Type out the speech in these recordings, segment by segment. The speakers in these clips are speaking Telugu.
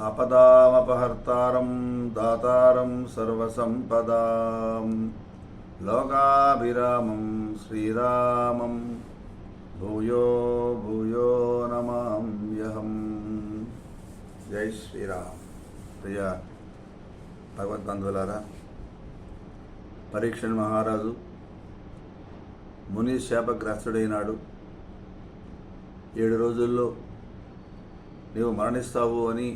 ఆపదామపహర్తారం దాతారం సర్వసంపదాం లోకాభిరామం శ్రీరామం భూయో భూయో నమామ్యహం. జై శ్రీరామ్. ప్రియ భగవద్బంధువులారా, పరీక్షణ్ మహారాజు ముని శాపగ్రస్తుడైనాడు. 7 రోజుల్లో నీవు మరణిస్తావు అని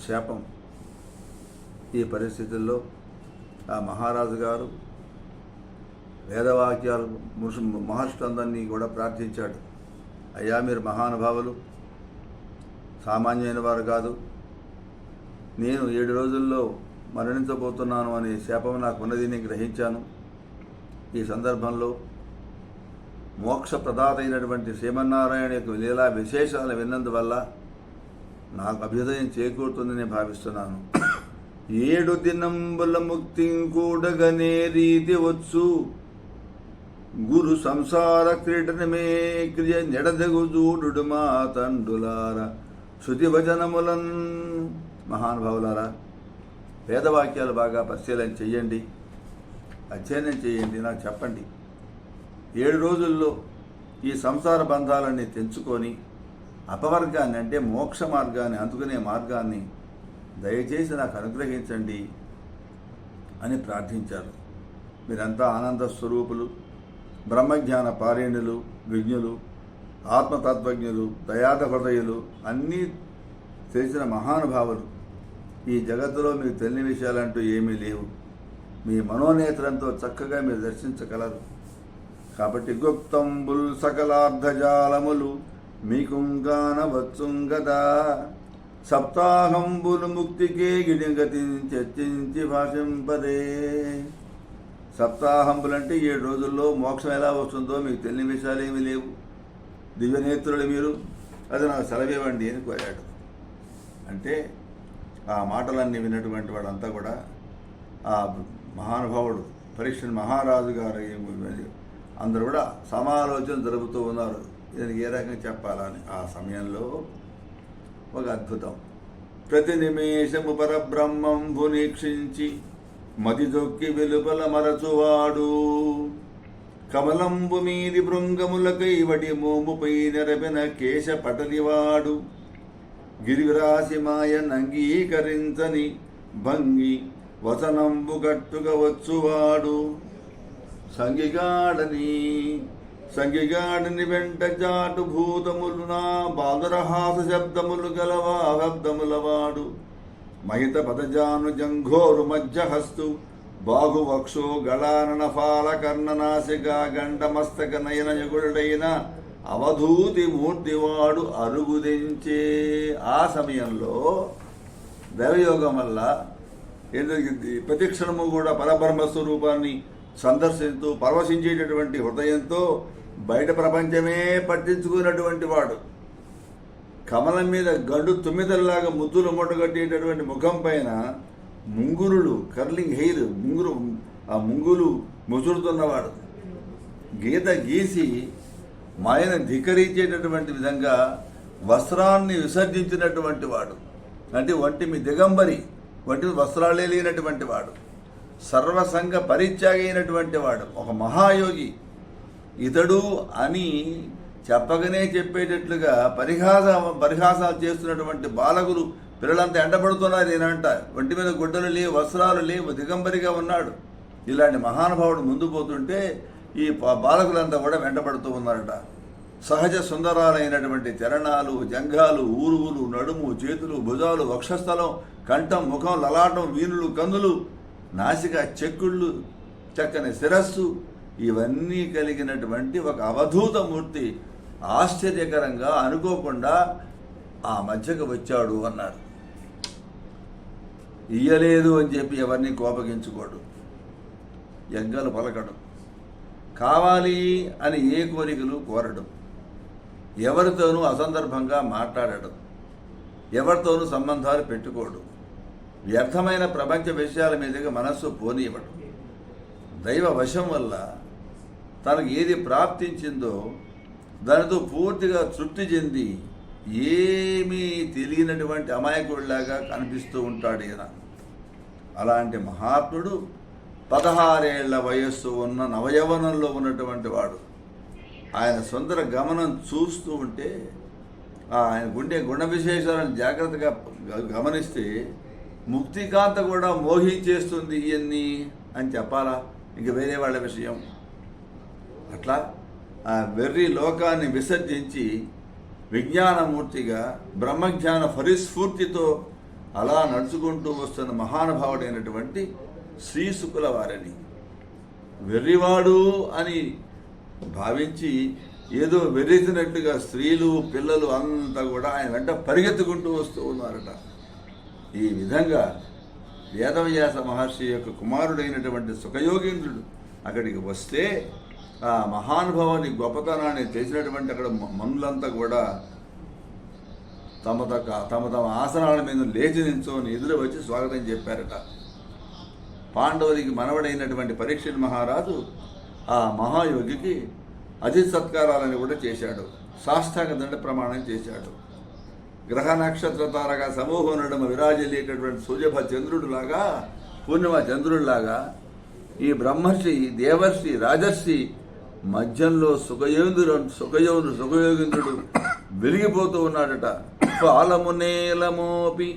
శాపం. ఈ పరిస్థితుల్లో ఆ మహారాజు గారు వేదవాక్యాలు మహర్షులందరినీ కూడా ప్రార్థించాడు. అయ్యా, మీరు మహానుభావులు, సామాన్యమైన వారు కాదు. నేను 7 రోజుల్లో మరణించబోతున్నాను అనే శాపం నాకు ఉన్నది నేను గ్రహించాను. ఈ సందర్భంలో మోక్ష ప్రదాత అయినటువంటి శ్రీమన్నారాయణ యొక్క లీలా విశేషాలు విన్నందువల్ల నాకు అభ్యుదయం చేకూరుతుందని భావిస్తున్నాను. 7 దినంబుల ముక్తి కూడగనే రీతి వచ్చు గురు సంసార క్రీడనమే క్రియ నెడదగు చూడు మా తండ్రులార శృతి వచనములన్. మహానుభావులారా, వేదవాక్యాలు బాగా పరిశీలన చెయ్యండి, అధ్యయనం చేయండి, నాకు చెప్పండి. 7 రోజుల్లో ఈ సంసార బంధాలన్నీ తెంచుకొని అపవర్గాన్ని అంటే మోక్ష మార్గాన్ని అందుకునే మార్గాన్ని దయచేసి నాకు అనుగ్రహించండి అని ప్రార్థించారు. మీరంతా ఆనంద స్వరూపులు, బ్రహ్మజ్ఞాన పారేణులు, విజ్ఞులు, ఆత్మతత్వజ్ఞులు, దయాద హృదయులు, అన్నీ తెలిసిన మహానుభావులు. ఈ జగత్తులో మీకు తెలియని విషయాలంటూ ఏమీ లేవు. మీ మనోనేత్రంతో చక్కగా మీరు దర్శించగలరు. కాబట్టి గుప్తంబుల్ సకలార్ధజాలములు మీకుంగానవచ్చుంగదా సప్తాహంబులు ముక్తికే గిడిగతి చర్చించి భాషింపదే. సప్తాహంబులంటే 7 రోజుల్లో మోక్షం ఎలా వస్తుందో మీకు తెలియని విషయాలు ఏమీ లేవు. దివ్యనేత్రులు మీరు, అది నాకు సెలవివ్వండి అని కోరాడు. అంటే ఆ మాటలన్నీ విన్నటువంటి వాడంతా కూడా ఆ మహానుభావుడు పరీక్షణ్ మహారాజు గారు అందరూ కూడా సమాలోచన జరుపుతూ ఉన్నారు. దీనికి ఏ రకంగా చెప్పాలని. ఆ సమయంలో ఒక అద్భుతం. ప్రతి నిమేషము పరబ్రహ్మంబు నీక్షించి మది దొక్కి వెలుపల మరచువాడు కమలంబు మీది భృంగములకై వడి మోముపై నెరపిన కేశ పటలివాడు గిరివిరాసి మాయన్ అంగీకరించని భంగి వసనంబు గట్టుగా వచ్చువాడు సంగిగాడని వెంట జాటు భూతములు నా బాలురహాస శబ్దములు గలవా శబ్దములవాడు మహిత పదజాను జంఘోరు మధ్యహస్తు బాహువక్షో గళానన ఫాల కర్ణనాసిక గండమస్తక నయన యుగుడైన అవధూతి మూర్తివాడు అరుగుదించే. ఆ సమయంలో దైవయోగం వల్ల ఏం జరిగింది? ప్రతిక్షణము కూడా పరబ్రహ్మస్వరూపాన్ని సందర్శిస్తూ పరవశించేటటువంటి హృదయంతో బయట ప్రపంచమే పట్టించుకున్నటువంటి వాడు, కమలం మీద గండు తుమ్మిదల్లాగా ముద్దులు మూటగట్టేటటువంటి ముఖం పైన ముంగురులు, కర్లింగ్ హెయిర్, ఆ ముంగులు ముసురుతున్నవాడు, గీత గీసి మాయను ధిక్కరించేటటువంటి విధంగా వస్త్రాన్ని విసర్జించినటువంటి వాడు. అంటే ఒంటి మీ దిగంబరి, ఒంటి వస్త్రాలే లేనటువంటి వాడు, సర్వసంగ పరిత్యాగి అయినటువంటి వాడు, ఒక మహాయోగి ఇతడు అని చెప్పగానే చెప్పేటట్లుగా పరిహాసాలు చేస్తున్నటువంటి బాలకులు పిల్లలంతా ఎండబడుతున్నారు. నేనంట ఒంటి మీద గుడ్డలు లేవు, వస్త్రాలు లేవు, దిగంబరిగా ఉన్నాడు. ఇలాంటి మహానుభావుడు ముందు పోతుంటే ఈ బాలకులంతా కూడా వెంటబడుతూ ఉన్నారట. సహజ సుందరాలైనటువంటి చరణాలు, జంఘాలు, ఊరువులు, నడుము, చేతులు, భుజాలు, వక్షస్థలం, కంఠం, ముఖం, లలాటం, వీనులు, కన్నులు, నాసిక, చెక్కుళ్ళు, చక్కని శిరస్సు, ఇవన్నీ కలిగినటువంటి ఒక అవధూత మూర్తి ఆశ్చర్యకరంగా అనుకోకుండా ఆ మధ్యకు వచ్చాడు అన్నారు. ఇయ్యలేదు అని చెప్పి ఎవరిని కోపగించుకోడు, యజ్ఞాలు పలకడం, కావాలి అని ఏ కోరికలు కోరడం, ఎవరితోనూ అసందర్భంగా మాట్లాడడం, ఎవరితోనూ సంబంధాలు పెట్టుకోడు, వ్యర్థమైన ప్రపంచ విషయాల మీదుగా మనస్సు పోనీయవడం, దైవ వశం వల్ల తనకు ఏది ప్రాప్తించిందో దానితో పూర్తిగా తృప్తి చెంది ఏమీ తెలియనటువంటి అమాయకుడిలాగా కనిపిస్తూ ఉంటాడు ఈయన. అలాంటి మహాత్ముడు 16 ఏళ్ల వయస్సు ఉన్న నవయవనంలో ఉన్నటువంటి వాడు. ఆయన సుందర గమనం చూస్తూ ఉంటే ఆయన గుణ విశేషాలను జాగ్రత్తగా గమనిస్తే ముక్తికాంత కూడా మోహించేస్తుంది ఇవన్నీ అని చెప్పాలా, ఇంక వేరే వాళ్ళ విషయం. అట్లా ఆ వెర్రి లోకాన్ని విసర్జించి విజ్ఞానమూర్తిగా బ్రహ్మజ్ఞాన పరిస్ఫూర్తితో అలా నడుచుకుంటూ వస్తున్న మహానుభావుడైనటువంటి శ్రీశుకుల వారిని వెర్రివాడు అని భావించి ఏదో వెర్రెత్తినట్టుగా స్త్రీలు పిల్లలు అంతా కూడా ఆయన వెంట పరిగెత్తుకుంటూ వస్తూ ఉన్నారట. ఈ విధంగా వేదవ్యాస మహర్షి యొక్క కుమారుడైనటువంటి సుఖయోగేంద్రుడు అక్కడికి వస్తే ఆ మహానుభావాన్ని గొప్పతనాన్ని చేసినటువంటి అక్కడ మనులంతా కూడా తమ తమ ఆసనాల మీద లేచి నిల్చొని ఎదురు వచ్చి స్వాగతం చెప్పారట. పాండవులకి మనవడైనటువంటి పరీక్షిత్ మహారాజు ఆ మహాయోగికి అతిథి సత్కారాలను కూడా చేశాడు. సాష్టాంగ దండ ప్రమాణం చేశాడు. గ్రహ నక్షత్ర తారక సమూహం నడుమ విరాజిల్లేటటువంటి సూర్యభ చంద్రుడిలాగా, పూర్ణిమ చంద్రుడిలాగా ఈ బ్రహ్మర్షి, దేవర్షి, రాజర్షి మధ్యంలో సుఖయోగేంద్రుడు వెలిగిపోతూ ఉన్నాడట. ఫాలమునేలమోపి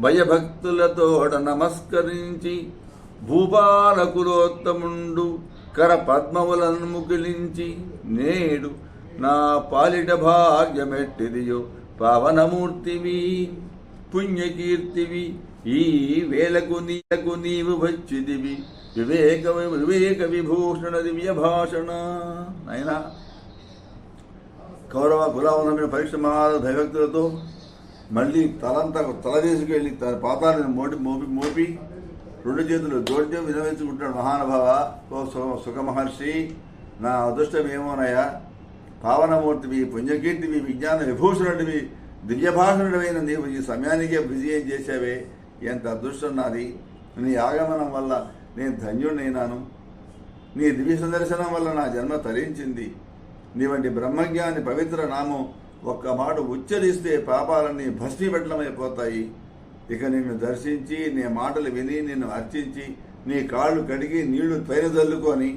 భయభక్తులతోడ నమస్కరించి భూపాలకులోత్తముండు కర పద్మములను ముగిలించి నేడు నా పాలిట భాగ్యమెట్టిదియో పావనమూర్తివి పుణ్యకీర్తివి ఈ వేలకు నీవు వచ్చిదివి వివేక విభూషణ దివ్య భాషణ. అయినా కౌరవ కులావనమైన పరీక్ష మహారాజు భయభక్తులతో మళ్ళీ తల తీసుకెళ్ళి తన పాతాలను మోపి 2 చేతులు జోడితే వినవించుకుంటాడు. మహానుభావ, ఓ సుఖ మహర్షి, నా అదృష్టం ఏమోనయ్యా, పావనమూర్తివి, పుణ్యకీర్తివి, విజ్ఞాన విభూషణుడివి, దివ్యభాషణుడివైన నీవు ఈ సమయానికే విజయం చేశావే, ఎంత అదృష్టం నాది. నీ ఆగమనం వల్ల నేను ధన్యుడినైనాను. నీ దివ్య సందర్శనం వల్ల నా జన్మ తరించింది. నీ వంటి బ్రహ్మజ్ఞాని పవిత్ర నామం ఒక్క మాట ఉచ్చరిస్తే పాపాలన్నీ భస్మీపట్లమైపోతాయి. ఇక నిన్ను దర్శించి నీ మాటలు విని నిన్ను అర్చించి నీ కాళ్ళు కడిగి నీళ్లు పైన చల్లుకొని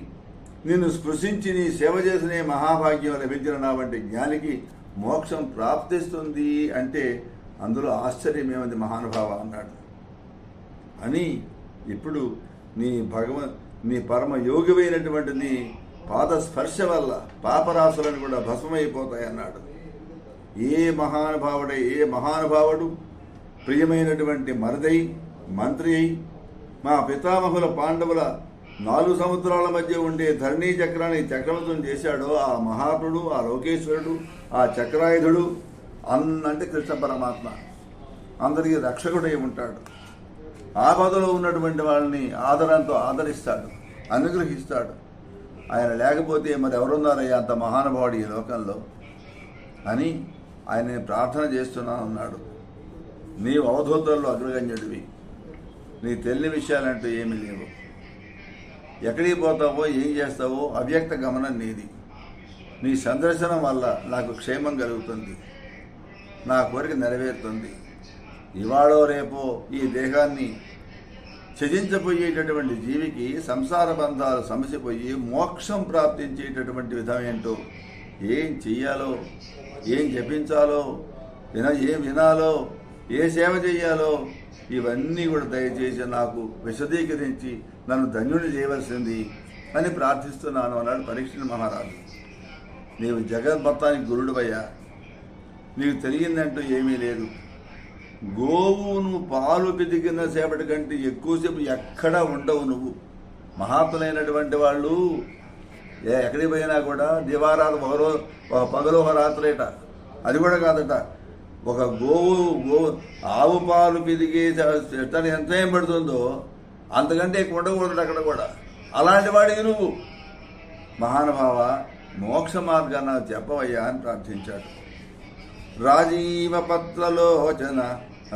నిన్ను స్పృశించి నీ సేవ చేసిన మహాభాగ్యం లభించిన నా వంటి జ్ఞానికి మోక్షం ప్రాప్తిస్తుంది అంటే అందులో ఆశ్చర్యమేమంది మహానుభావ అన్నాడు. అని ఇప్పుడు నీ పరమ యోగివైనటువంటి నీ పాద స్పర్శ వల్ల పాపరాశులను కూడా భస్మైపోతాయి అన్నాడు. ఏ మహానుభావుడు ప్రియమైనటువంటి మరదై మంత్రి అయి మా పితామహుల పాండవుల 4 సముద్రాల మధ్య ఉండే ధరణీ చక్రాన్ని చక్రవంతం చేశాడో ఆ మహాత్ముడు, ఆ లోకేశ్వరుడు, ఆ చక్రాయుధుడు అంటే కృష్ణ పరమాత్మ అందరికీ రక్షకుడై ఉంటాడు. ఆపదలో ఉన్నటువంటి వాళ్ళని ఆదరంతో ఆదరిస్తాడు, అనుగ్రహిస్తాడు. ఆయన లేకపోతే మరి ఎవరున్నారయ్యా అంత మహానుభావుడు ఈ లోకంలో అని ఆయన ప్రార్థన చేస్తున్నానన్నాడు. నీవు అవధూతల్లో అగ్రగణ్యుడివి, నీ తెలియని విషయాలంటూ ఏమీ లేవు. ఎక్కడికి పోతావో ఏం చేస్తావో అవ్యక్త గమనం నీది. నీ సందర్శనం వల్ల నాకు క్షేమం కలుగుతుంది, నా కోరిక నెరవేరుతుంది. ఇవాళో రేపో ఈ దేహాన్ని త్యజించబోయేటటువంటి జీవికి సంసార బంధాలు సమసిపోయి మోక్షం ప్రాప్తించేటటువంటి విధం ఏంటో, ఏం చెయ్యాలో, ఏం జపించాలో, ఏం వినాలో, ఏ సేవ చేయాలో ఇవన్నీ కూడా దయచేసి నాకు విశదీకరించి నన్ను ధన్యుని చేయవలసింది అని ప్రార్థిస్తున్నాను అన్నాడు పరీక్షిత్ మహారాజు. నీవు జగద్భక్తానికి గురుడువయ్యా, నీకు తెలియందంటూ ఏమీ లేదు. గోవును పాలు పితికిన సేపటి కంటే ఎక్కువసేపు ఎక్కడా ఉండవు నువ్వు. మహాత్ములైనటువంటి వాళ్ళు ఎక్కడికి పోయినా కూడా దివారాలు ఒక పగలు ఒక రాత్రేట, అది కూడా కాదట. ఒక గోవు ఆవు పాలు పితికి చెట్టాన్ని ఎంత ఏం పడుతుందో అంతకంటే ఎక్కువ ఉండకూడదు అక్కడ కూడా. అలాంటి వాడికి నువ్వు మహానుభావ మోక్ష మార్గాన్ని నాకు చెప్పవయ్యా అని ప్రార్థించాడు. రాజీవ పత్రలోచన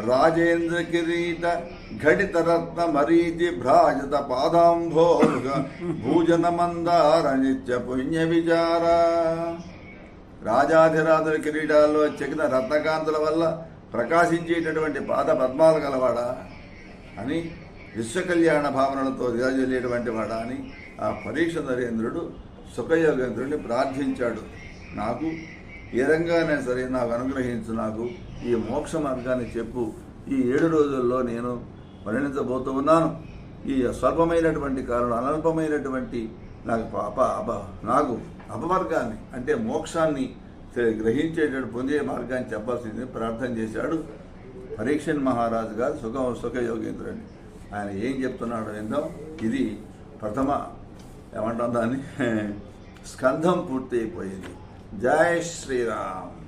రాజేంద్ర కిరీట ఘటిత రత్న మరీచి భ్రాజత పాదాంభోగ భూజన మందార నిత్య పుణ్య విచార. రాజాధిరాజుల కిరీటాల్లో చెక్కిన రత్నకాంతుల వల్ల ప్రకాశించేటటువంటి పాద పద్మాలు గలవాడా అని, విశ్వకళ్యాణ భావనలతో విరాజిల్లేటువంటి వాడా అని ఆ పరీక్ష నరేంద్రుడు సుఖయోగేంద్రుడిని ప్రార్థించాడు. నాకు ఏ రంగానే సరే నాకు అనుగ్రహించు, నాకు ఈ మోక్ష మార్గాన్ని చెప్పు. ఈ 7 రోజుల్లో నేను మరణించబోతూ ఉన్నాను. ఈ స్వల్పమైనటువంటి కారణం, అనల్పమైనటువంటి నాకు అపమార్గాన్ని అంటే మోక్షాన్ని గ్రహించేటట్టు పొందే మార్గాన్ని చెప్పాల్సింది ప్రార్థన చేశాడు పరీక్షన్ మహారాజు గారు సుఖయోగేంద్రుడిని. ఆయన ఏం చెప్తున్నాడు విందాం. ఇది ప్రథమ ఏమంటాం దాన్ని స్కంధం పూర్తి అయిపోయింది. జై శ్రీరామ్.